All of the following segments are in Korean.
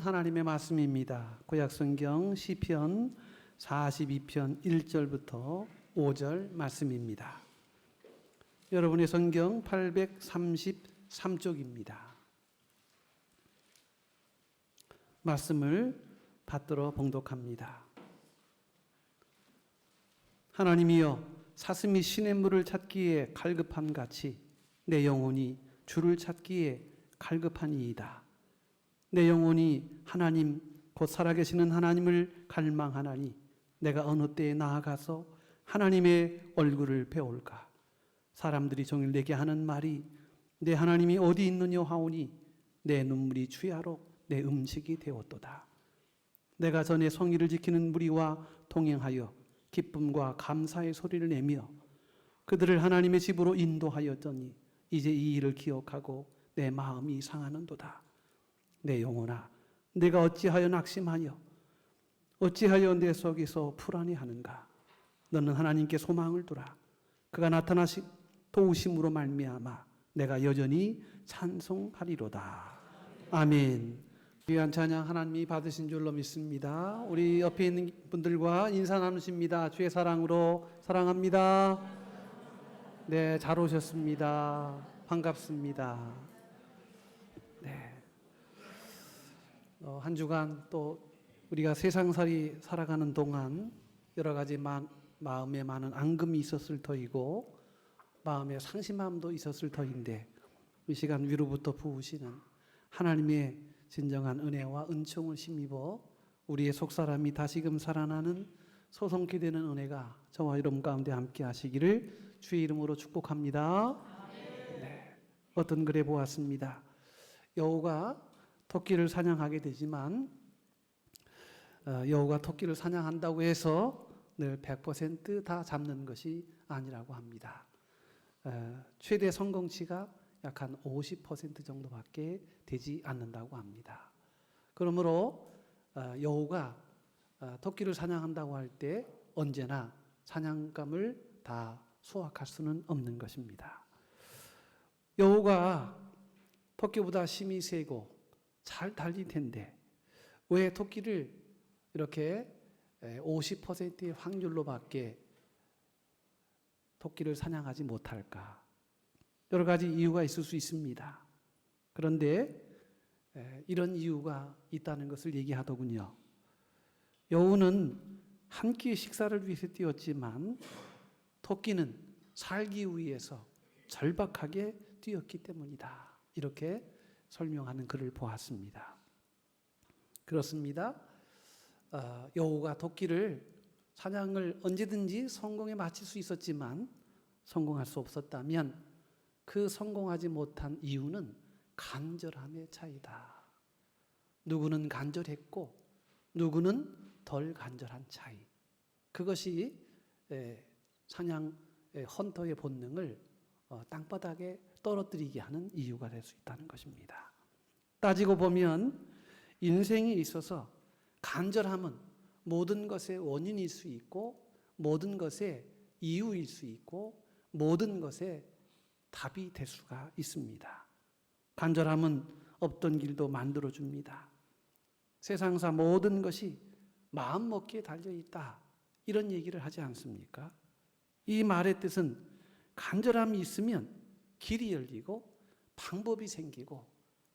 하나님의 말씀입니다. 구약성경 시편 42편 1절부터 5절 말씀입니다. 여러분의 성경 833쪽입니다. 말씀을 받들어 봉독합니다. 하나님이여, 사슴이 시냇물을 찾기에 갈급함 같이 내 영혼이 주를 찾기에 갈급하니이다. 내 영혼이 하나님 곧 살아계시는 하나님을 갈망하나니 내가 어느 때에 나아가서 하나님의 얼굴을 배울까. 사람들이 종일 내게 하는 말이 내 하나님이 어디 있느냐 하오니 내 눈물이 주야로 내 음식이 되었도다. 내가 전에 성의를 지키는 무리와 동행하여 기쁨과 감사의 소리를 내며 그들을 하나님의 집으로 인도하였더니 이제 이 일을 기억하고 내 마음이 상하는도다. 내 영혼아, 내가 어찌하여 낙심하여 어찌하여 내 속에서 불안해하는가. 너는 하나님께 소망을 두라. 그가 나타나시 도우심으로 말미암아 내가 여전히 찬송하리로다. 아멘. 귀한 찬양 하나님이 받으신 줄로 믿습니다. 우리 옆에 있는 분들과 인사 나누십니다. 주의 사랑으로 사랑합니다. 네, 잘 오셨습니다. 반갑습니다. 네. 한 주간 또 우리가 세상살이 살아가는 동안 여러 가지 마음에 많은 앙금이 있었을 터이고 마음에 상심함도 있었을 터인데 이 시간 위로부터 부으시는 하나님의 진정한 은혜와 은총을 힘입어 우리의 속사람이 다시금 살아나는 소송케 되는 은혜가 저와 여러분 가운데 함께 하시기를 주의 이름으로 축복합니다. 네. 어떤 글에 보았습니다. 여호가 토끼를 사냥하게 되지만 여호가 토끼를 사냥한다고 해서 늘 100% 다 잡는 것이 아니라고 합니다. 최대 성공치가 약 한 50% 정도밖에 되지 않는다고 합니다. 그러므로 여호가 토끼를 사냥한다고 할 때 언제나 사냥감을 다 수확할 수는 없는 것입니다. 여호가 토끼보다 힘이 세고 잘 달릴 텐데 왜 토끼를 이렇게 50%의 확률로밖에 토끼를 사냥하지 못할까? 여러 가지 이유가 있을 수 있습니다. 그런데 이런 이유가 있다는 것을 얘기하더군요. 여우는 한 끼의 식사를 위해서 뛰었지만 토끼는 살기 위해서 절박하게 뛰었기 때문이다. 이렇게 설명하는 글을 보았습니다. 그렇습니다. 여우가 토끼를 사냥을 언제든지 성공에 마칠 수 있었지만 성공할 수 없었다면 그 성공하지 못한 이유는 간절함의 차이다. 누구는 간절했고 누구는 덜 간절한 차이. 그것이 사냥 헌터의 본능을 땅바닥에 떨어뜨리게 하는 이유가 될 수 있다는 것입니다. 따지고 보면 인생에 있어서 간절함은 모든 것의 원인일 수 있고 모든 것의 이유일 수 있고 모든 것의 답이 될 수가 있습니다. 간절함은 없던 길도 만들어줍니다. 세상사 모든 것이 마음먹기에 달려있다. 이런 얘기를 하지 않습니까? 이 말의 뜻은 간절함이 있으면 길이 열리고 방법이 생기고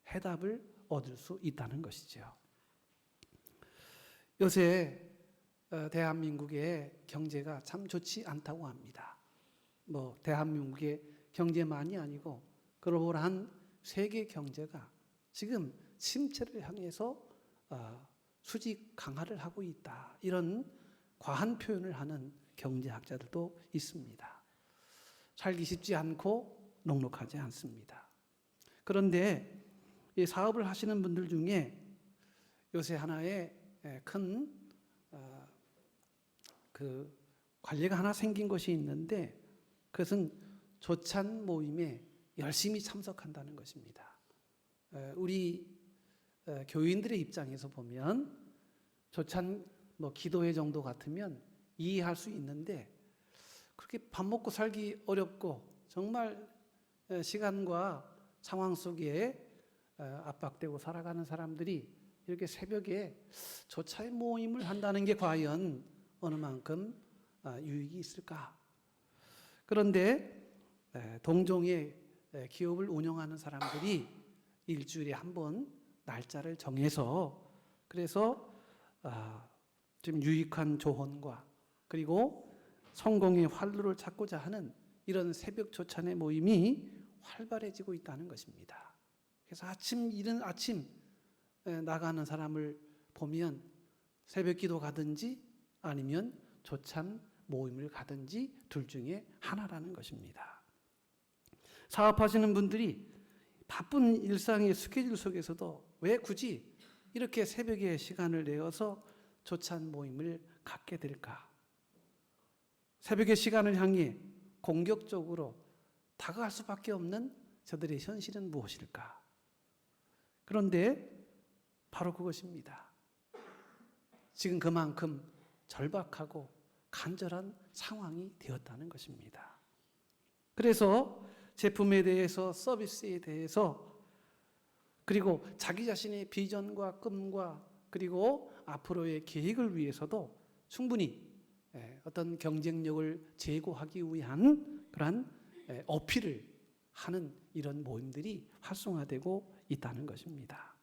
해답을 얻을 수 있다는 것이죠. 요새 대한민국의 경제가 참 좋지 않다고 합니다. 대한민국의 경제만이 아니고 글로벌한 세계 경제가 지금 침체를 향해서 수직 강화를 하고 있다. 이런 과한 표현을 하는 경제학자들도 있습니다. 살기 쉽지 않고 녹록하지 않습니다. 그런데 이 사업을 하시는 분들 중에 요새 하나의 큰 관례가 하나 생긴 것이 있는데 그것은 조찬 모임에 열심히 참석한다는 것입니다. 우리 교인들의 입장에서 보면 조찬 기도회 정도 같으면 이해할 수 있는데 그렇게 밥 먹고 살기 어렵고 정말 시간과 상황 속에 압박되고 살아가는 사람들이 이렇게 새벽에 조차의 모임을 한다는 게 과연 어느 만큼 유익이 있을까? 그런데 동종의 기업을 운영하는 사람들이 일주일에 한 번 날짜를 정해서 그래서 좀 유익한 조언과 그리고 성공의 활로를 찾고자 하는 이런 새벽 조찬의 모임이 활발해지고 있다는 것입니다. 그래서 이른 아침 나가는 사람을 보면 새벽 기도 가든지 아니면 조찬 모임을 가든지 둘 중에 하나라는 것입니다. 사업하시는 분들이 바쁜 일상의 스케줄 속에서도 왜 굳이 이렇게 새벽에 시간을 내어서 조찬 모임을 갖게 될까? 새벽의 시간을 향해 공격적으로 다가갈 수밖에 없는 저들의 현실은 무엇일까? 그런데 바로 그것입니다. 지금 그만큼 절박하고 간절한 상황이 되었다는 것입니다. 그래서 제품에 대해서 서비스에 대해서 그리고 자기 자신의 비전과 꿈과 그리고 앞으로의 계획을 위해서도 충분히 어떤 경쟁력을 제고하기 위한 그러한 어필을 하는 이런 모임들이 활성화되고 있다는 것입니다.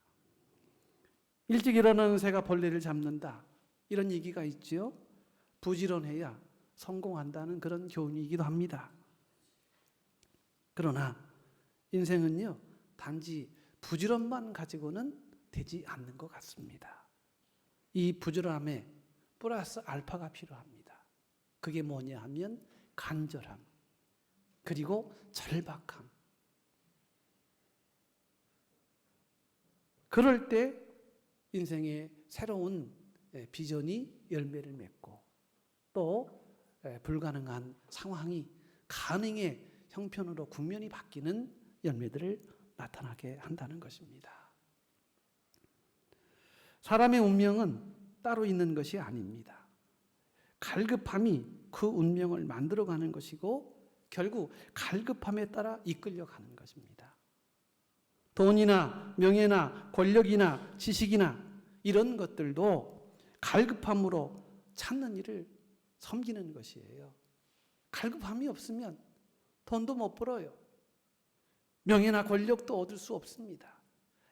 일찍 일어나는 새가 벌레를 잡는다 이런 얘기가 있지요. 부지런해야 성공한다는 그런 교훈이기도 합니다. 그러나 인생은요 단지 부지런만 가지고는 되지 않는 것 같습니다. 이 부지런함에 플러스 알파가 필요합니다. 그게 뭐냐 하면 간절함 그리고 절박함. 그럴 때 인생의 새로운 비전이 열매를 맺고 또 불가능한 상황이 가능의 형편으로 국면이 바뀌는 열매들을 나타나게 한다는 것입니다. 사람의 운명은 따로 있는 것이 아닙니다. 갈급함이 그 운명을 만들어가는 것이고 결국 갈급함에 따라 이끌려가는 것입니다. 돈이나 명예나 권력이나 지식이나 이런 것들도 갈급함으로 찾는 일을 섬기는 것이에요. 갈급함이 없으면 돈도 못 벌어요. 명예나 권력도 얻을 수 없습니다.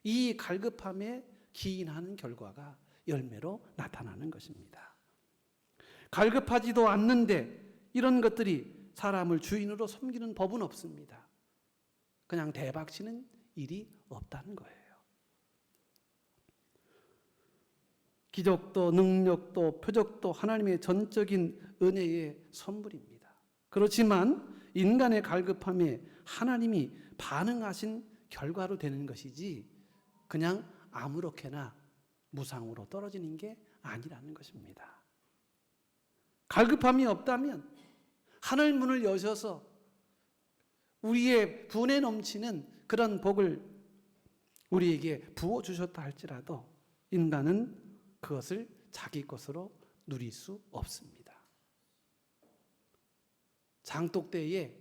이 갈급함에 기인하는 결과가 열매로 나타나는 것입니다. 갈급하지도 않는데 이런 것들이 사람을 주인으로 섬기는 법은 없습니다. 그냥 대박치는 일이 없다는 거예요. 기적도 능력도 표적도 하나님의 전적인 은혜의 선물입니다. 그렇지만 인간의 갈급함에 하나님이 반응하신 결과로 되는 것이지 그냥 아무렇게나 무상으로 떨어지는 게 아니라는 것입니다. 갈급함이 없다면 하늘 문을 여셔서 우리의 분에 넘치는 그런 복을 우리에게 부어주셨다 할지라도 인간은 그것을 자기 것으로 누릴 수 없습니다. 장독대에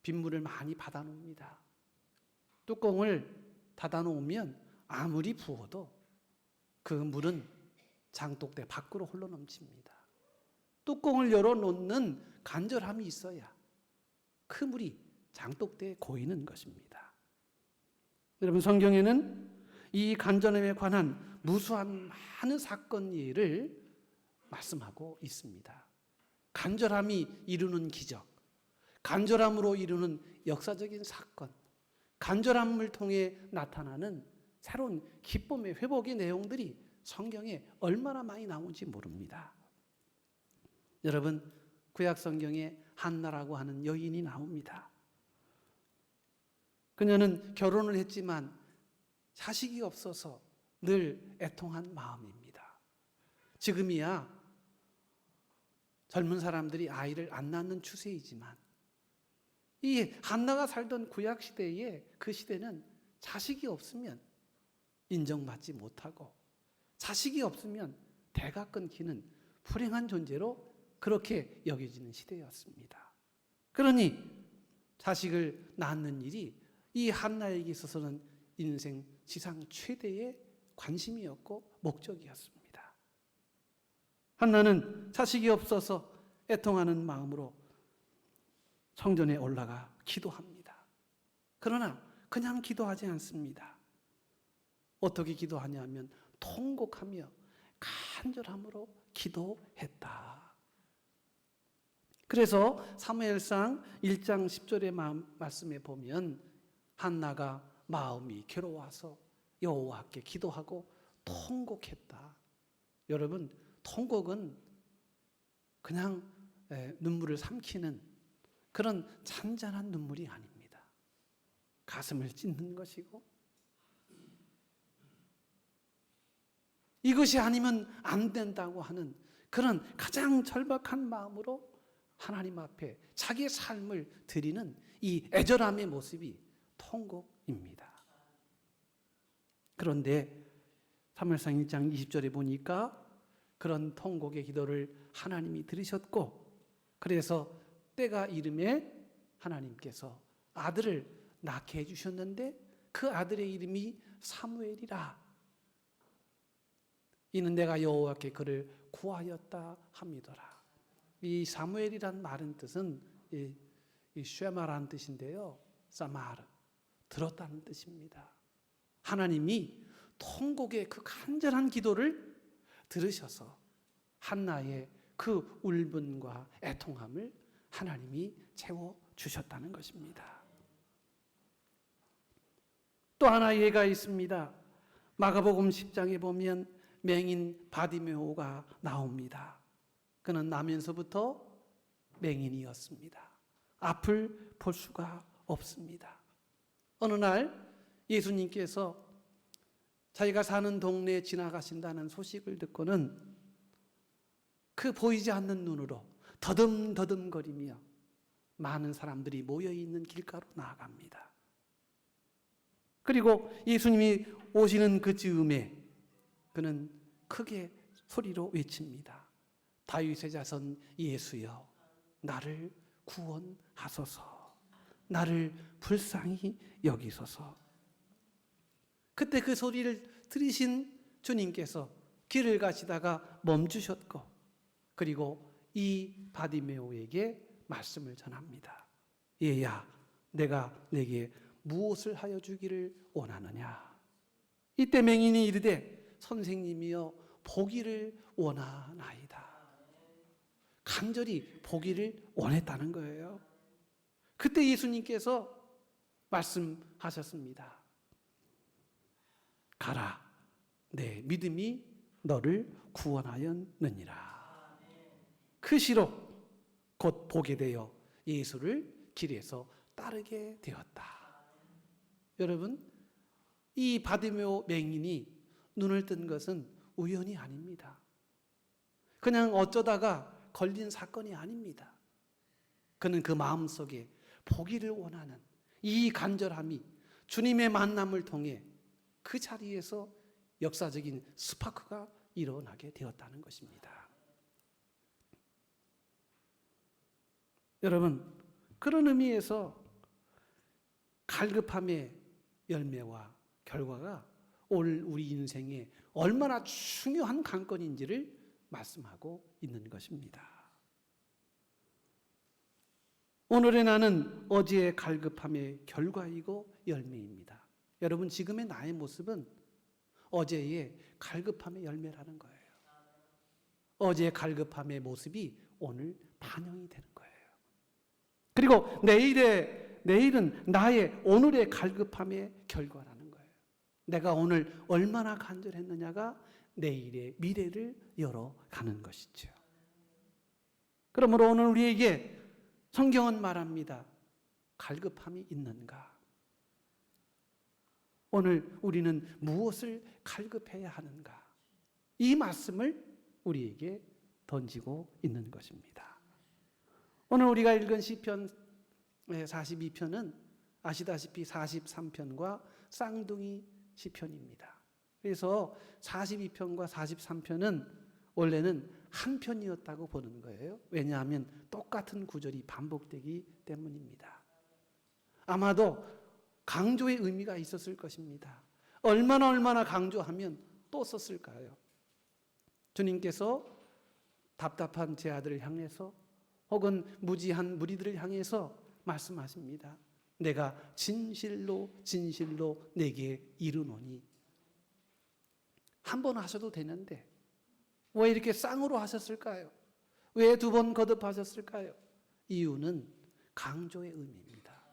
빗물을 많이 받아놓습니다. 뚜껑을 닫아놓으면 아무리 부어도 그 물은 장독대 밖으로 흘러넘칩니다. 뚜껑을 열어놓는 간절함이 있어야 그 물이 장독대에 고이는 것입니다. 여러분 성경에는 이 간절함에 관한 무수한 많은 사건 예를 말씀하고 있습니다. 간절함이 이루는 기적, 간절함으로 이루는 역사적인 사건, 간절함을 통해 나타나는 새로운 기쁨의 회복의 내용들이 성경에 얼마나 많이 나오는지 모릅니다. 여러분 구약 성경에 한나라고 하는 여인이 나옵니다. 그녀는 결혼을 했지만 자식이 없어서 늘 애통한 마음입니다. 지금이야 젊은 사람들이 아이를 안 낳는 추세이지만 이 한나가 살던 구약 시대에 그 시대는 자식이 없으면 인정받지 못하고 자식이 없으면 대가 끊기는 불행한 존재로 그렇게 여겨지는 시대였습니다. 그러니 자식을 낳는 일이 이 한나에게 있어서는 인생 지상 최대의 관심이었고 목적이었습니다. 한나는 자식이 없어서 애통하는 마음으로 성전에 올라가 기도합니다. 그러나 그냥 기도하지 않습니다. 어떻게 기도하냐면 통곡하며 간절함으로 기도했다. 그래서 사무엘상 1장 10절의 말씀에 보면 한나가 마음이 괴로워서 여호와께 기도하고 통곡했다. 여러분, 통곡은 그냥 눈물을 삼키는 그런 잔잔한 눈물이 아닙니다. 가슴을 찢는 것이고 이것이 아니면 안 된다고 하는 그런 가장 절박한 마음으로 하나님 앞에 자기의 삶을 드리는 이 애절함의 모습이 통곡입니다. 그런데 사무엘상 1장 20절에 보니까 그런 통곡의 기도를 하나님이 들으셨고, 그래서 때가 이름에 하나님께서 아들을 낳게 해주셨는데 그 아들의 이름이 사무엘이라. 이는 내가 여호와께 그를 구하였다 함이더라. 이 사무엘이란 말은 뜻은 이 쉐마라는 뜻인데요. 사마르, 들었다는 뜻입니다. 하나님이 통곡의 그 간절한 기도를 들으셔서 한나의 그 울분과 애통함을 하나님이 채워주셨다는 것입니다. 또 하나 예가 있습니다. 마가복음 10장에 보면 맹인 바디메오가 나옵니다. 그는 나면서부터 맹인이었습니다. 앞을 볼 수가 없습니다. 어느 날 예수님께서 자기가 사는 동네에 지나가신다는 소식을 듣고는 그 보이지 않는 눈으로 더듬더듬거리며 많은 사람들이 모여있는 길가로 나아갑니다. 그리고 예수님이 오시는 그 즈음에 그는 크게 소리로 외칩니다. 다윗의 자손 예수여, 나를 구원하소서. 나를 불쌍히 여기소서. 그때 그 소리를 들으신 주님께서 길을 가시다가 멈추셨고, 그리고 이 바디메오에게 말씀을 전합니다. 얘야, 내가 내게 무엇을 하여 주기를 원하느냐? 이때 맹인이 이르되 선생님이여 보기를 원하나이다. 간절히 보기를 원했다는 거예요. 그때 예수님께서 말씀하셨습니다. 가라, 내 믿음이 너를 구원하였느니라. 그 시로 곧 보게 되어 예수를 길에서 따르게 되었다. 여러분, 이 바디메오 맹인이 눈을 뜬 것은 우연이 아닙니다. 그냥 어쩌다가 걸린 사건이 아닙니다. 그는 그 마음속에 보기를 원하는 이 간절함이 주님의 만남을 통해 그 자리에서 역사적인 스파크가 일어나게 되었다는 것입니다. 여러분, 그런 의미에서 갈급함의 열매와 결과가 오늘 우리 인생에 얼마나 중요한 관건인지를 말씀하고 있는 것입니다. 오늘의 나는 어제의 갈급함의 결과이고 열매입니다. 여러분, 지금의 나의 모습은 어제의 갈급함의 열매라는 거예요. 어제의 갈급함의 모습이 오늘 반영이 되는 거예요. 그리고 내일은 나의 오늘의 갈급함의 결과라는 거예요. 내가 오늘 얼마나 간절했느냐가 내일의 미래를 열어가는 것이죠. 그러므로 오늘 우리에게 성경은 말합니다. 갈급함이 있는가? 오늘 우리는 무엇을 갈급해야 하는가? 이 말씀을 우리에게 던지고 있는 것입니다. 오늘 우리가 읽은 시편 42편은 아시다시피 43편과 쌍둥이 시편입니다. 그래서 42편과 43편은 원래는 한 편이었다고 보는 거예요. 왜냐하면 똑같은 구절이 반복되기 때문입니다. 아마도 강조의 의미가 있었을 것입니다. 얼마나 강조하면 또 썼을까요? 주님께서 답답한 제 아들을 향해서 혹은 무지한 무리들을 향해서 말씀하십니다. 내가 진실로 내게 이르노니. 한 번 하셔도 되는데 왜 이렇게 쌍으로 하셨을까요? 왜 2번 거듭하셨을까요? 이유는 강조의 의미입니다.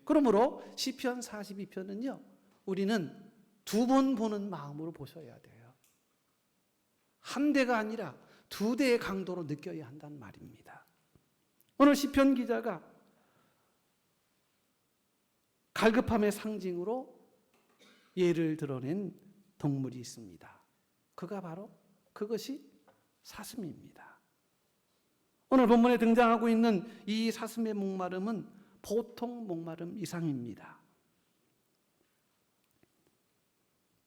그러므로 시편 42편은요, 우리는 2번 보는 마음으로 보셔야 돼요. 한 대가 아니라 2대의 강도로 느껴야 한다는 말입니다. 오늘 시편 기자가 갈급함의 상징으로 예를 드러낸 동물이 있습니다. 그것이 사슴입니다. 오늘 본문에 등장하고 있는 이 사슴의 목마름은 보통 목마름 이상입니다.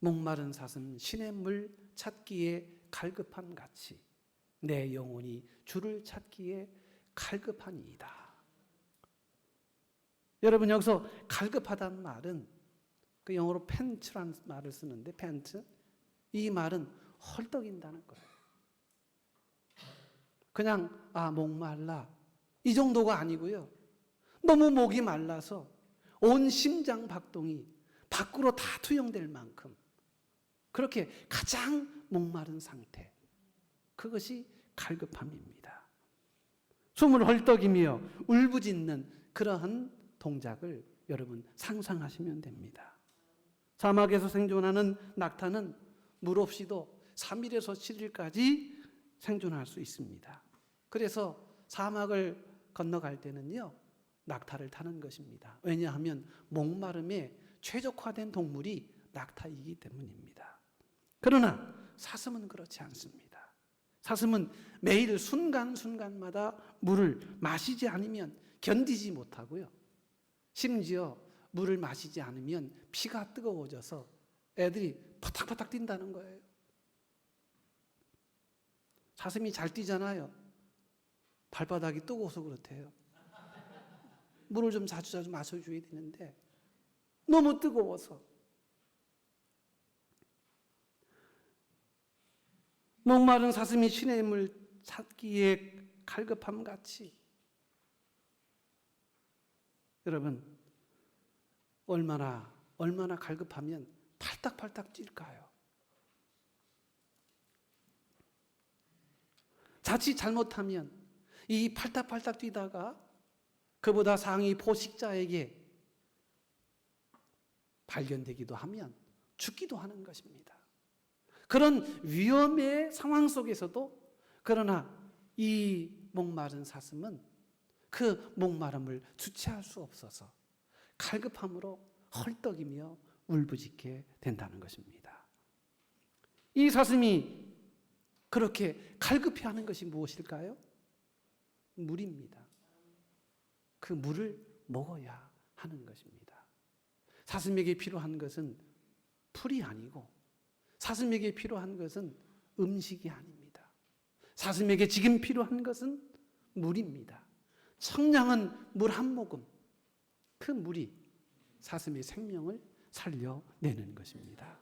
목마른 사슴, 시냇물 찾기에 갈급함 같이 내 영혼이 주를 찾기에 갈급하니이다. 여러분, 여기서 갈급하다는 말은 그 영어로 팬츠라는 말을 쓰는데, 팬츠, 이 말은 헐떡인다는 거예요. 그냥 목말라 이 정도가 아니고요, 너무 목이 말라서 온 심장 박동이 밖으로 다 투영될 만큼 그렇게 가장 목마른 상태, 그것이 갈급함입니다. 숨을 헐떡이며 울부짖는 그러한 동작을 여러분 상상하시면 됩니다. 사막에서 생존하는 낙타는 물 없이도 3일에서 7일까지 생존할 수 있습니다. 그래서 사막을 건너갈 때는요, 낙타를 타는 것입니다. 왜냐하면 목마름에 최적화된 동물이 낙타이기 때문입니다. 그러나 사슴은 그렇지 않습니다. 사슴은 매일 순간순간마다 물을 마시지 않으면 견디지 못하고요, 심지어 물을 마시지 않으면 피가 뜨거워져서 애들이 파닥파닥 뛴다는 거예요. 사슴이 잘 뛰잖아요. 발바닥이 뜨거워서 그렇대요. 물을 좀 자주 마셔줘야 되는데 너무 뜨거워서. 목마른 사슴이 시냇물 찾기에 갈급함 같이, 여러분, 얼마나 갈급하면 팔딱팔딱 뛸까요? 자칫 잘못하면 이 팔딱팔딱 뛰다가 그보다 상위 포식자에게 발견되기도 하면 죽기도 하는 것입니다. 그런 위험의 상황 속에서도 그러나 이 목마른 사슴은 그 목마름을 주체할 수 없어서 갈급함으로 헐떡이며 울부짖게 된다는 것입니다. 이 사슴이 그렇게 갈급해하는 것이 무엇일까요? 물입니다. 그 물을 먹어야 하는 것입니다. 사슴에게 필요한 것은 풀이 아니고, 사슴에게 필요한 것은 음식이 아닙니다. 사슴에게 지금 필요한 것은 물입니다. 청량한 물 한 모금, 그 물이 사슴의 생명을 살려내는 것입니다.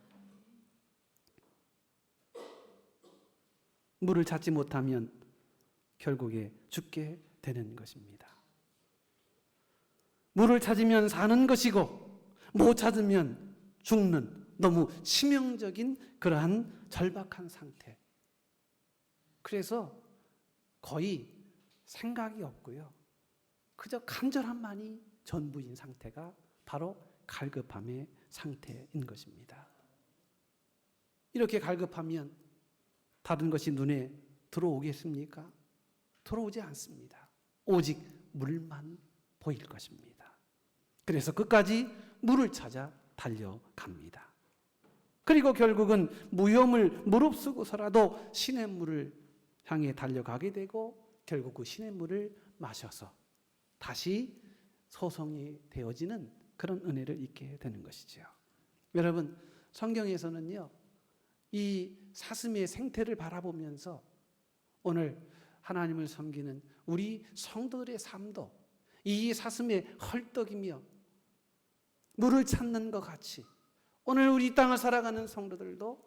물을 찾지 못하면 결국에 죽게 되는 것입니다. 물을 찾으면 사는 것이고 못 찾으면 죽는 너무 치명적인 그러한 절박한 상태. 그래서 거의 생각이 없고요, 그저 간절함만이 전부인 상태가 바로 갈급함의 상태인 것입니다. 이렇게 갈급하면 다른 것이 눈에 들어오겠습니까? 들어오지 않습니다. 오직 물만 보일 것입니다. 그래서 끝까지 물을 찾아 달려갑니다. 그리고 결국은 무염을 무릅쓰고서라도 시냇물을 향해 달려가게 되고 결국 그 시냇물을 마셔서 다시 소성이 되어지는 그런 은혜를 잊게 되는 것이죠. 여러분, 성경에서는요, 이 사슴의 생태를 바라보면서 오늘 하나님을 섬기는 우리 성도들의 삶도 이 사슴의 헐떡이며 물을 찾는 것 같이 오늘 우리 땅을 살아가는 성도들도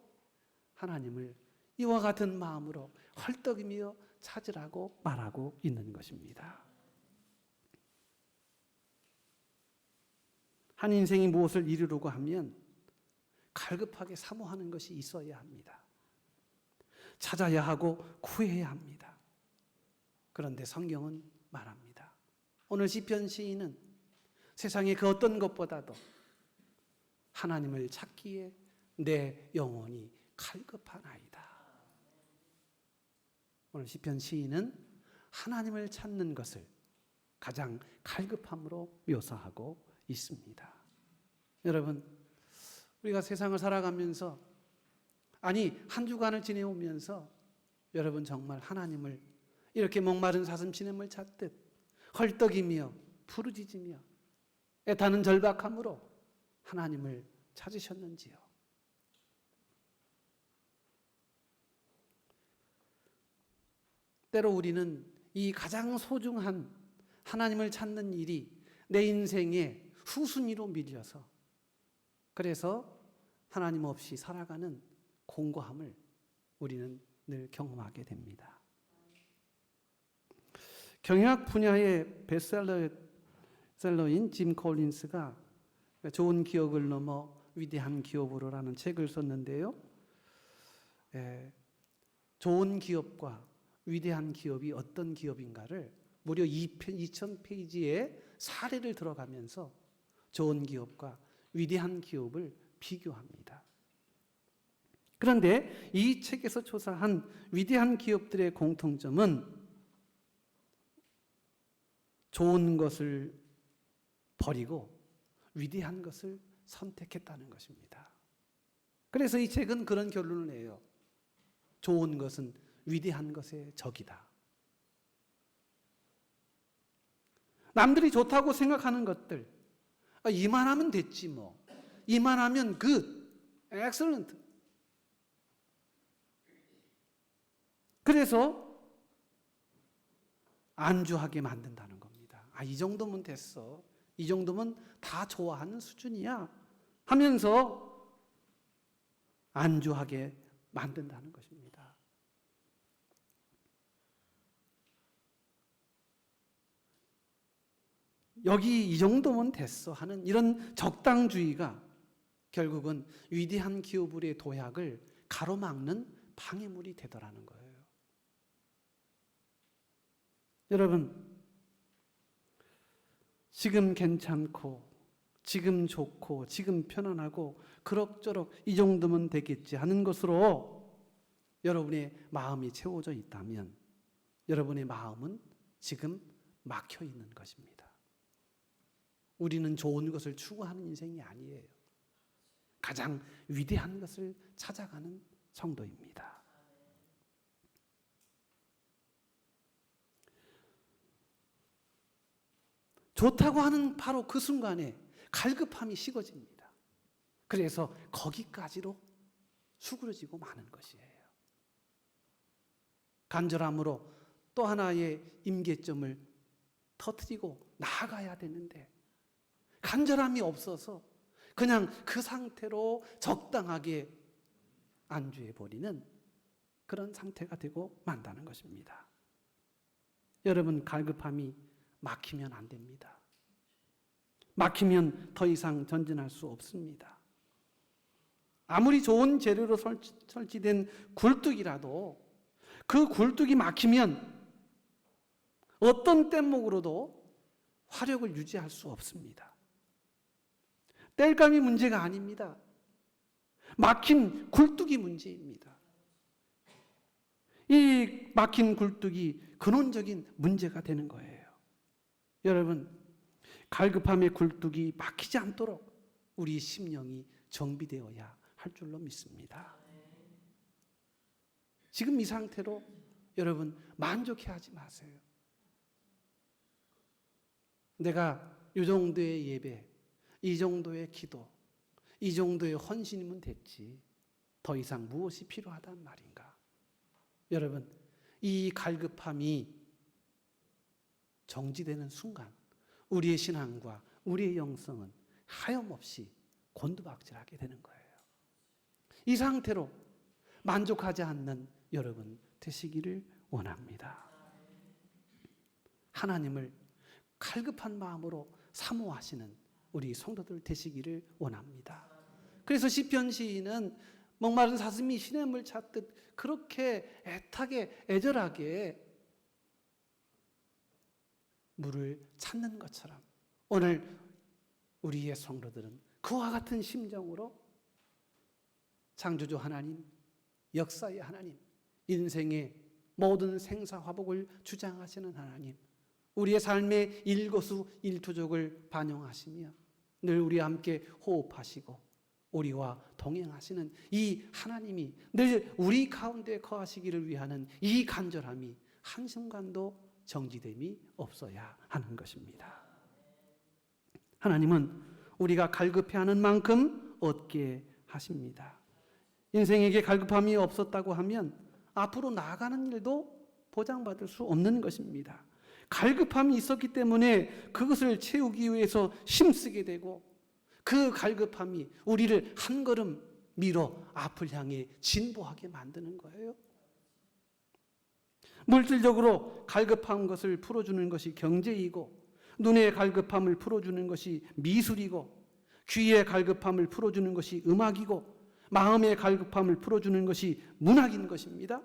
하나님을 이와 같은 마음으로 헐떡이며 찾으라고 말하고 있는 것입니다. 한 인생이 무엇을 이루려고 하면 갈급하게 사모하는 것이 있어야 합니다. 찾아야 하고 구해야 합니다. 그런데 성경은 말합니다. 오늘 시편 시인은 세상의 그 어떤 것보다도 하나님을 찾기에 내 영혼이 갈급하나이다. 오늘 시편 시인은 하나님을 찾는 것을 가장 갈급함으로 묘사하고 있습니다. 여러분, 우리가 세상을 살아가면서 한 주간을 지내오면서 여러분 정말 하나님을 이렇게 목마른 사슴 시냇물 찾듯 헐떡이며 부르짖으며 애타는 절박함으로 하나님을 찾으셨는지요? 때로 우리는 이 가장 소중한 하나님을 찾는 일이 내 인생의 후순위로 밀려서 그래서 하나님 없이 살아가는 공고함을 우리는 늘 경험하게 됩니다. 경영학 분야의 베스트셀러인 짐 콜린스가 좋은 기업을 넘어 위대한 기업으로라는 책을 썼는데요. 좋은 기업과 위대한 기업이 어떤 기업인가를 무려 2000페이지의 사례를 들어가면서 좋은 기업과 위대한 기업을 비교합니다. 그런데 이 책에서 조사한 위대한 기업들의 공통점은 좋은 것을 버리고 위대한 것을 선택했다는 것입니다. 그래서 이 책은 그런 결론을 내요. 좋은 것은 위대한 것의 적이다. 남들이 좋다고 생각하는 것들, 이만하면 됐지 뭐. 이만하면 good, excellent. 그래서 안주하게 만든다는 겁니다. 이 정도면 됐어. 이 정도면 다 좋아하는 수준이야. 하면서 안주하게 만든다는 것입니다. 여기 이 정도면 됐어 하는 이런 적당주의가 결국은 위대한 기업의 도약을 가로막는 방해물이 되더라는 거예요. 여러분, 지금 괜찮고 지금 좋고 지금 편안하고 그럭저럭 이 정도면 되겠지 하는 것으로 여러분의 마음이 채워져 있다면 여러분의 마음은 지금 막혀 있는 것입니다. 우리는 좋은 것을 추구하는 인생이 아니에요. 가장 위대한 것을 찾아가는 성도입니다. 좋다고 하는 바로 그 순간에 갈급함이 식어집니다. 그래서 거기까지로 수그러지고 마는 것이에요. 간절함으로 또 하나의 임계점을 터뜨리고 나아가야 되는데 간절함이 없어서 그냥 그 상태로 적당하게 안주해버리는 그런 상태가 되고 만다는 것입니다. 여러분, 갈급함이 막히면 안 됩니다. 막히면 더 이상 전진할 수 없습니다. 아무리 좋은 재료로 설치된 굴뚝이라도 그 굴뚝이 막히면 어떤 뗏목으로도 화력을 유지할 수 없습니다. 땔감이 문제가 아닙니다. 막힌 굴뚝이 문제입니다. 이 막힌 굴뚝이 근원적인 문제가 되는 거예요. 여러분, 갈급함의 굴뚝이 막히지 않도록 우리 심령이 정비되어야 할 줄로 믿습니다. 지금 이 상태로 여러분 만족해하지 마세요. 내가 이 정도의 예배, 이 정도의 기도, 이 정도의 헌신이면 됐지. 더 이상 무엇이 필요하단 말인가? 여러분, 이 갈급함이 정지되는 순간 우리의 신앙과 우리의 영성은 하염없이 곤두박질하게 되는 거예요. 이 상태로 만족하지 않는 여러분 되시기를 원합니다. 하나님을 갈급한 마음으로 사모하시는 우리 성도들 되시기를 원합니다. 그래서 시편 시인은 목마른 사슴이 시냇물 찾듯 그렇게 애타게 애절하게 물을 찾는 것처럼 오늘 우리의 성도들은 그와 같은 심정으로 창조주 하나님, 역사의 하나님, 인생의 모든 생사화복을 주장하시는 하나님, 우리의 삶의 일거수일투족을 반영하시며 늘 우리와 함께 호흡하시고 우리와 동행하시는 이 하나님이 늘 우리 가운데 거하시기를 위하는 이 간절함이 한순간도 정지됨이 없어야 하는 것입니다. 하나님은 우리가 갈급해하는 만큼 얻게 하십니다. 인생에게 갈급함이 없었다고 하면 앞으로 나아가는 일도 보장받을 수 없는 것입니다. 갈급함이 있었기 때문에 그것을 채우기 위해서 힘쓰게 되고 그 갈급함이 우리를 한 걸음 밀어 앞을 향해 진보하게 만드는 거예요. 물질적으로 갈급한 것을 풀어주는 것이 경제이고, 눈의 갈급함을 풀어주는 것이 미술이고, 귀의 갈급함을 풀어주는 것이 음악이고, 마음의 갈급함을 풀어주는 것이 문학인 것입니다.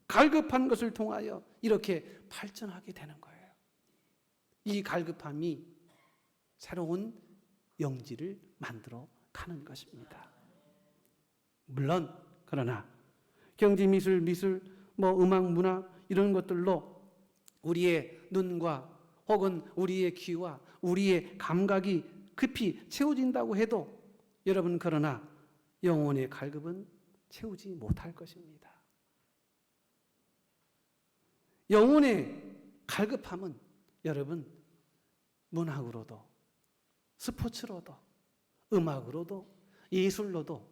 갈급한 것을 통하여 이렇게 발전하게 되는 거예요. 이 갈급함이 새로운 영지를 만들어 가는 것입니다. 물론 그러나 경제, 미술, 음악, 문화 이런 것들로 우리의 눈과 혹은 우리의 귀와 우리의 감각이 급히 채워진다고 해도 여러분 그러나 영혼의 갈급은 채우지 못할 것입니다. 영혼의 갈급함은 여러분 문학으로도 스포츠로도 음악으로도 예술로도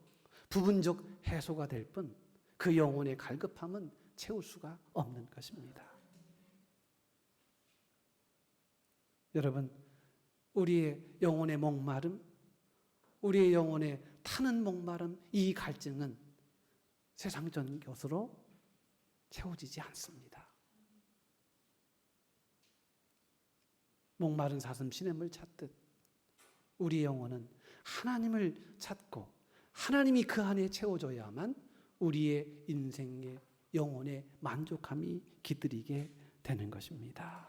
부분적 해소가 될 뿐 그 영혼의 갈급함은 채울 수가 없는 것입니다. 여러분, 우리의 영혼의 목마름, 우리의 영혼의 타는 목마름, 이 갈증은 세상적인 것으로 채워지지 않습니다. 목마른 사슴 시냇물 찾듯 우리의 영혼은 하나님을 찾고 하나님이 그 안에 채워줘야만 우리의 인생의 영혼의 만족함이 깃들이게 되는 것입니다.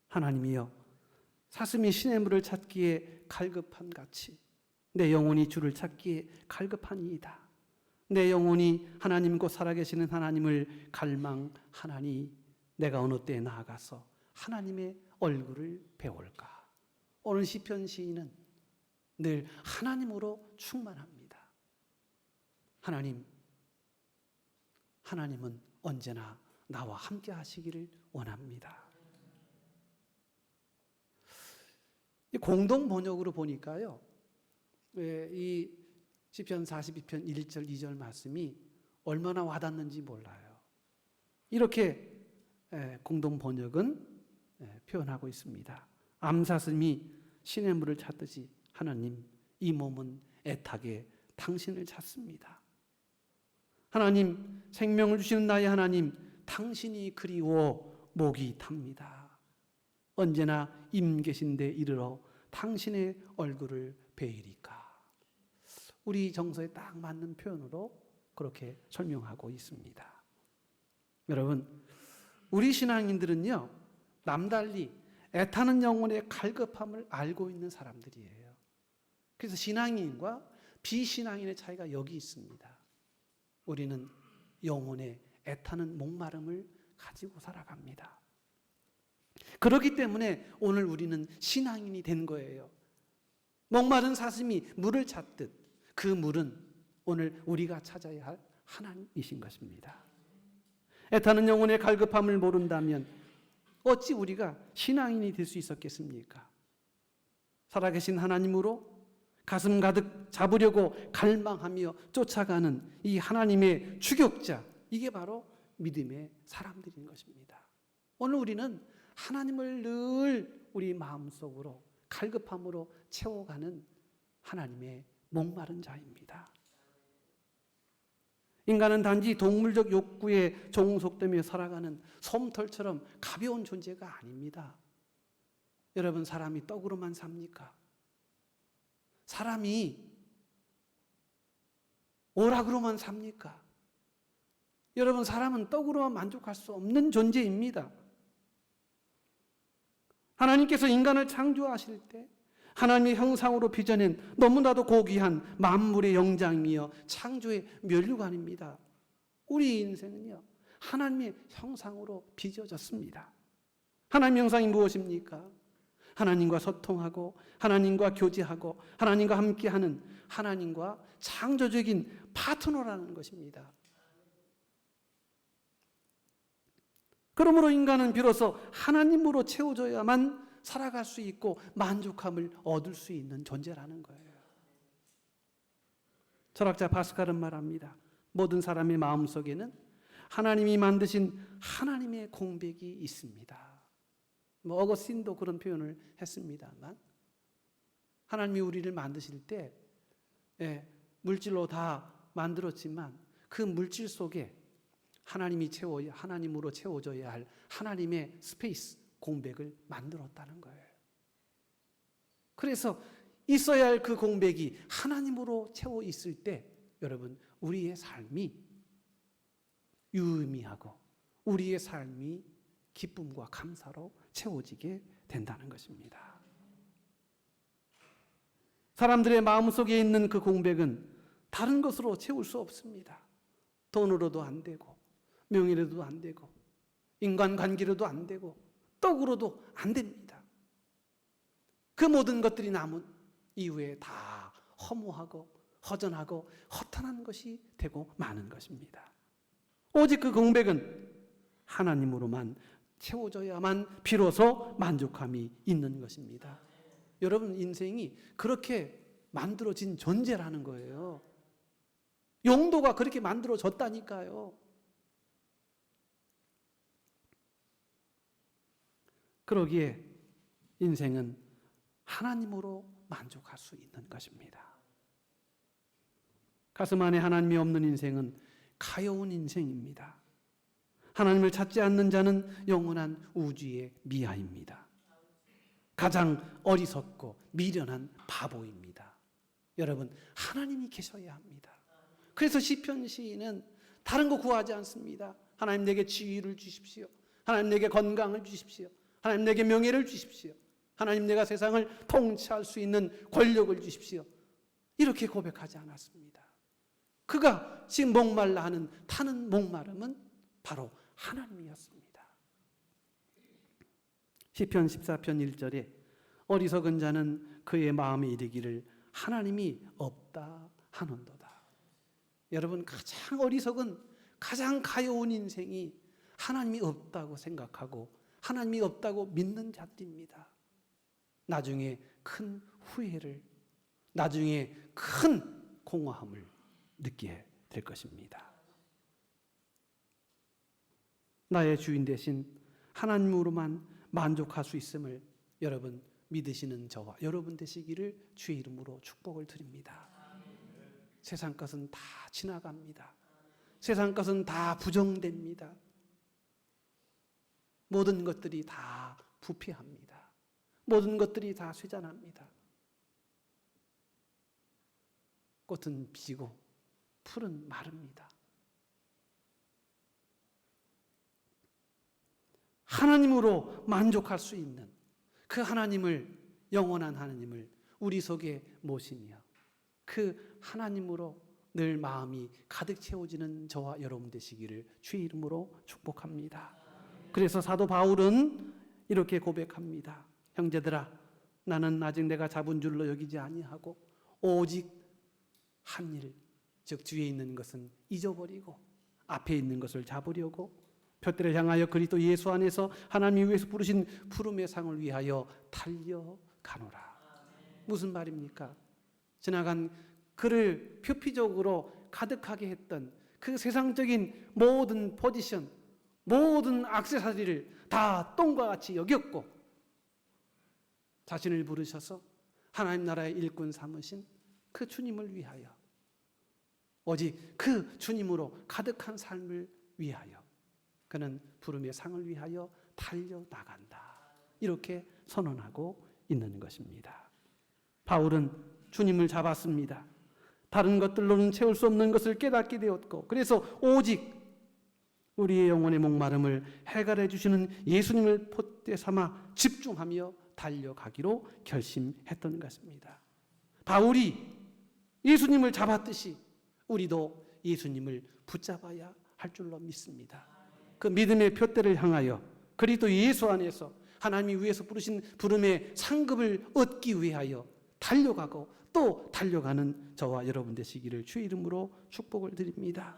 하나님이여, 사슴이 시냇물을 찾기에 갈급한 같이 내 영혼이 주를 찾기에 갈급하니이다. 내 영혼이 하나님 곧 살아계시는 하나님을 갈망하나니 내가 어느 때에 나아가서 하나님의 얼굴을 배울까. 오늘 시편 시인은 늘 하나님으로 충만합니다. 하나님은 언제나 나와 함께 하시기를 원합니다. 공동 번역으로 보니까요, 이 시편 42편 1절 2절 말씀이 얼마나 와닿는지 몰라요. 이렇게 공동 번역은 표현하고 있습니다. 암사슴이 시냇물을 찾듯이 하나님, 이 몸은 애타게 당신을 찾습니다. 하나님, 생명을 주시는 나의 하나님, 당신이 그리워 목이 탑니다. 언제나 임 계신 데 이르러 당신의 얼굴을 베이리까. 우리 정서에 딱 맞는 표현으로 그렇게 설명하고 있습니다. 여러분, 우리 신앙인들은요, 남달리 애타는 영혼의 갈급함을 알고 있는 사람들이에요. 그래서 신앙인과 비신앙인의 차이가 여기 있습니다. 우리는 영혼의 애타는 목마름을 가지고 살아갑니다. 그렇기 때문에 오늘 우리는 신앙인이 된 거예요. 목마른 사슴이 물을 찾듯 그 물은 오늘 우리가 찾아야 할 하나님이신 것입니다. 애타는 영혼의 갈급함을 모른다면 어찌 우리가 신앙인이 될 수 있었겠습니까? 살아계신 하나님으로 가슴 가득 잡으려고 갈망하며 쫓아가는 이 하나님의 추격자, 이게 바로 믿음의 사람들인 것입니다. 오늘 우리는 하나님을 늘 우리 마음속으로 갈급함으로 채워가는 하나님의 목마른 자입니다. 인간은 단지 동물적 욕구에 종속되며 살아가는 솜털처럼 가벼운 존재가 아닙니다. 여러분, 사람이 떡으로만 삽니까? 사람이 오락으로만 삽니까? 여러분, 사람은 떡으로만 만족할 수 없는 존재입니다. 하나님께서 인간을 창조하실 때 하나님의 형상으로 빚어낸 너무나도 고귀한 만물의 영장이며 창조의 면류관입니다. 우리 인생은요, 하나님의 형상으로 빚어졌습니다. 하나님의 형상이 무엇입니까? 하나님과 소통하고 하나님과 교제하고 하나님과 함께하는 하나님과 창조적인 파트너라는 것입니다. 그러므로 인간은 비로소 하나님으로 채워져야만 살아갈 수 있고 만족함을 얻을 수 있는 존재라는 거예요. 철학자 파스칼은 말합니다. 모든 사람의 마음속에는 하나님이 만드신 하나님의 공백이 있습니다. 어거스틴도 그런 표현을 했습니다만, 하나님이 우리를 만드실 때 물질로 다 만들었지만 그 물질 속에 하나님으로 채워져야 할 하나님의 스페이스, 공백을 만들었다는 거예요. 그래서 있어야 할 그 공백이 하나님으로 채워 있을 때 여러분, 우리의 삶이 유의미하고 우리의 삶이 기쁨과 감사로 채워지게 된다는 것입니다. 사람들의 마음속에 있는 그 공백은 다른 것으로 채울 수 없습니다. 돈으로도 안 되고 명예로도 안 되고 인간관계로도 안 되고 떡으로도 안 됩니다. 그 모든 것들이 남은 이후에 다 허무하고 허전하고 허탄한 것이 되고 마는 것입니다. 오직 그 공백은 하나님으로만 채워져야만 비로소 만족함이 있는 것입니다. 여러분, 인생이 그렇게 만들어진 존재라는 거예요. 용도가 그렇게 만들어졌다니까요. 그러기에 인생은 하나님으로 만족할 수 있는 것입니다. 가슴 안에 하나님이 없는 인생은 가여운 인생입니다. 하나님을 찾지 않는 자는 영원한 우주의 미아입니다. 가장 어리석고 미련한 바보입니다. 여러분, 하나님이 계셔야 합니다. 그래서 시편 시인은 다른 거 구하지 않습니다. 하나님 내게 지위를 주십시오. 하나님 내게 건강을 주십시오. 하나님 내게 명예를 주십시오. 하나님 내가 세상을 통치할 수 있는 권력을 주십시오. 이렇게 고백하지 않았습니다. 그가 지금 목말라 하는 타는 목마름은 바로 하나님이었습니다. 시편 14편 1절에 어리석은 자는 그의 마음에 이르기를 하나님이 없다 하는도다. 여러분, 가장 어리석은, 가장 가여운 인생이 하나님이 없다고 생각하고 하나님이 없다고 믿는 자들입니다. 나중에 큰 후회를, 나중에 큰 공허함을 느끼게 될 것입니다. 나의 주인 대신 하나님으로만 만족할 수 있음을 여러분 믿으시는 저와 여러분 되시기를 주의 이름으로 축복을 드립니다. 세상 것은 다 지나갑니다. 세상 것은 다 부정됩니다. 모든 것들이 다 부패합니다. 모든 것들이 다 쇠잔합니다. 꽃은 비고 풀은 마릅니다. 하나님으로 만족할 수 있는 그 하나님을, 영원한 하나님을 우리 속에 모시며 그 하나님으로 늘 마음이 가득 채워지는 저와 여러분 되시기를 주의 이름으로 축복합니다. 그래서 사도 바울은 이렇게 고백합니다. 형제들아, 나는 아직 내가 잡은 줄로 여기지 아니하고 오직 한 일, 즉 주위에 있는 것은 잊어버리고 앞에 있는 것을 잡으려고 둯대를 향하여 그리스도 예수 안에서 하나님이 위해서 부르신 부름의 상을 위하여 달려가노라. 무슨 말입니까? 지나간 그를 표피적으로 가득하게 했던 그 세상적인 모든 포지션, 모든 액세서리를 다 똥과 같이 여겼고 자신을 부르셔서 하나님 나라의 일꾼 삼으신 그 주님을 위하여, 오직 그 주님으로 가득한 삶을 위하여 그는 부름의 상을 위하여 달려나간다. 이렇게 선언하고 있는 것입니다. 바울은 주님을 잡았습니다. 다른 것들로는 채울 수 없는 것을 깨닫게 되었고, 그래서 오직 우리의 영혼의 목마름을 해결해 주시는 예수님을 폿대 삼아 집중하며 달려가기로 결심했던 것입니다. 바울이 예수님을 잡았듯이 우리도 예수님을 붙잡아야 할 줄로 믿습니다. 그 믿음의 표대를 향하여 그리스도 예수 안에서 하나님이 위에서 부르신 부름의 상급을 얻기 위하여 달려가고 또 달려가는 저와 여러분 되시기를 주의 이름으로 축복을 드립니다.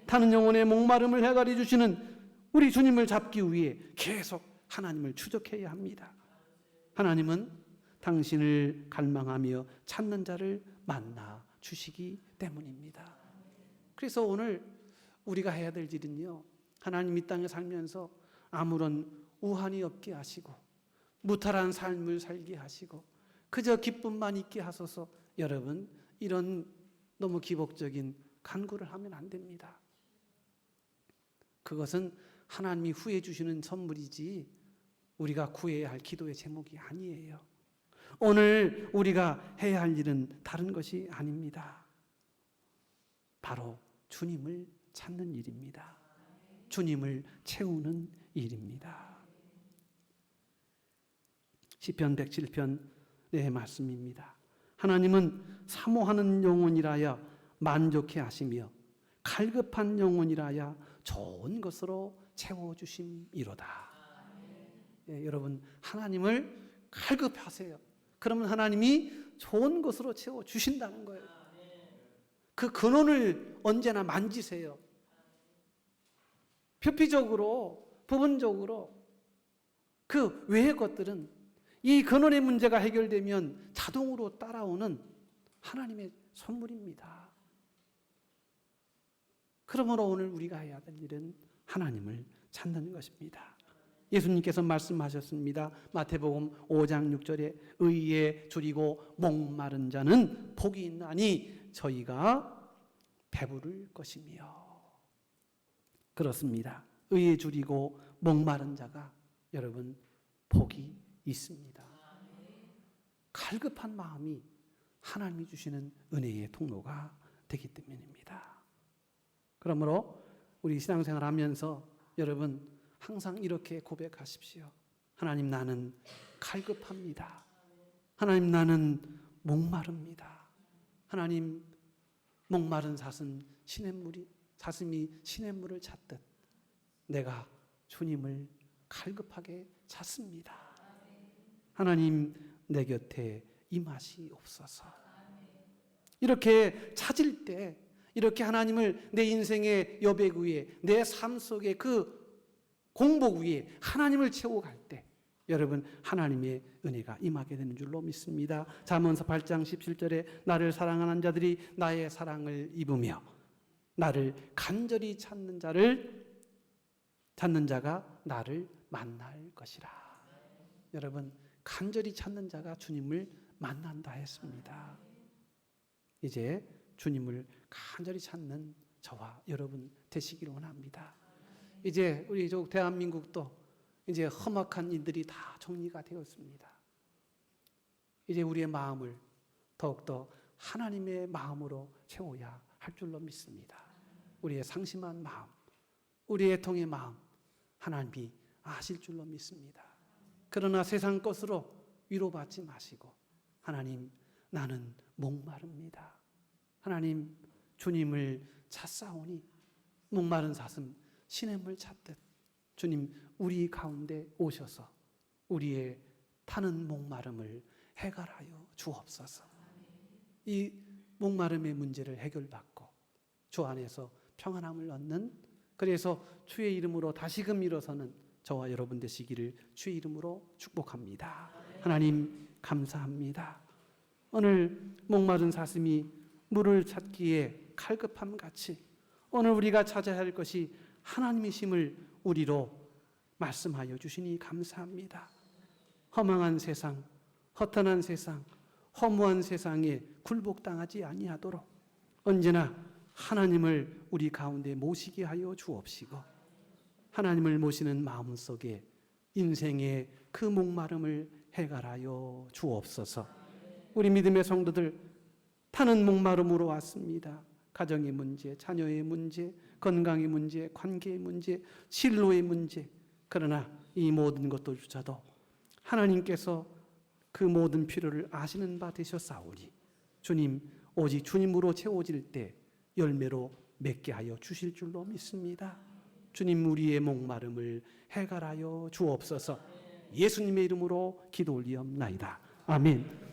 타는 영혼의 목마름을 해결해 주시는 우리 주님을 잡기 위해 계속 하나님을 추적해야 합니다. 하나님은 당신을 갈망하며 찾는 자를 만나 주시기 때문입니다. 그래서 오늘 우리가 해야 될 일은요, 하나님 이 땅에 살면서 아무런 우환이 없게 하시고 무탈한 삶을 살게 하시고 그저 기쁨만 있게 하소서. 여러분, 이런 너무 기복적인 간구를 하면 안 됩니다. 그것은 하나님이 후해 주시는 선물이지 우리가 구해야 할 기도의 제목이 아니에요. 오늘 우리가 해야 할 일은 다른 것이 아닙니다. 바로 주님을 찾는 일입니다. 주님을 채우는 일입니다. 시편 107편 네 말씀입니다. 하나님은 사모하는 영혼이라야 만족해 하시며 갈급한 영혼이라야 좋은 것으로 채워주심이로다. 예, 여러분, 하나님을 갈급하세요. 그러면 하나님이 좋은 것으로 채워주신다는 거예요. 그 근원을 언제나 만지세요. 표피적으로, 부분적으로 그 외의 것들은 이 근원의 문제가 해결되면 자동으로 따라오는 하나님의 선물입니다. 그러므로 오늘 우리가 해야 될 일은 하나님을 찾는 것입니다. 예수님께서 말씀하셨습니다. 마태복음 5장 6절에 의에 줄이고 목마른 자는 복이 있나니 저희가 배부를 것이며. 그렇습니다. 의에 줄이고 목마른 자가 여러분 복이 있습니다. 갈급한 마음이 하나님이 주시는 은혜의 통로가 되기 때문입니다. 그러므로 우리 신앙생활 하면서 여러분 항상 이렇게 고백하십시오. 하나님, 나는 갈급합니다. 하나님, 나는 목마릅니다. 하나님, 목마른 사슴이 시냇물을 찾듯 내가 주님을 갈급하게 찾습니다. 하나님, 내 곁에 임하시옵소서. 이렇게 찾을 때, 이렇게 하나님을 내 인생의 여백 위에, 내 삶 속의 그 공복 위에 하나님을 채우고 갈 때 여러분 하나님의 은혜가 임하게 되는 줄로 믿습니다. 잠언서 8장 17절에 나를 사랑하는 자들이 나의 사랑을 입으며 나를 간절히 찾는 자가 나를 만날 것이라. 여러분, 간절히 찾는 자가 주님을 만난다 했습니다. 이제 주님을 간절히 찾는 저와 여러분 되시기를 원합니다. 이제 우리 대한민국도 이제 험악한 일들이 다 정리가 되었습니다. 이제 우리의 마음을 더욱더 하나님의 마음으로 채워야 할 줄로 믿습니다. 우리의 상심한 마음, 우리의 애통의 마음 하나님이 아실 줄로 믿습니다. 그러나 세상 것으로 위로받지 마시고 하나님, 나는 목마릅니다. 하나님, 주님을 찾사오니 목마른 사슴 시냇물 찾듯 주님 우리 가운데 오셔서 우리의 타는 목마름을 해결하여 주옵소서. 이 목마름의 문제를 해결받고 주 안에서 평안함을 얻는, 그래서 주의 이름으로 다시금 일어서는 저와 여러분 되시기를 주의 이름으로 축복합니다. 하나님 감사합니다. 오늘 목마른 사슴이 물을 찾기에 갈급함 같이 오늘 우리가 찾아야 할 것이 하나님이심을 우리로 말씀하여 주시니 감사합니다. 허망한 세상, 허탄한 세상, 허무한 세상에 굴복당하지 아니하도록 언제나 하나님을 우리 가운데 모시게 하여 주옵시고, 하나님을 모시는 마음속에 인생의 그 목마름을 해결하여 주옵소서. 우리 믿음의 성도들, 타는 목마름으로 왔습니다. 가정의 문제, 자녀의 문제, 건강의 문제, 관계의 문제, 진로의 문제. 그러나 이 모든 것들조차도 하나님께서 그 모든 필요를 아시는 바 되셨사오니 주님, 오직 주님으로 채워질 때 열매로 맺게 하여 주실 줄로 믿습니다. 주님, 우리의 목마름을 해결하여 주옵소서. 예수님의 이름으로 기도 올리옵나이다. 아멘.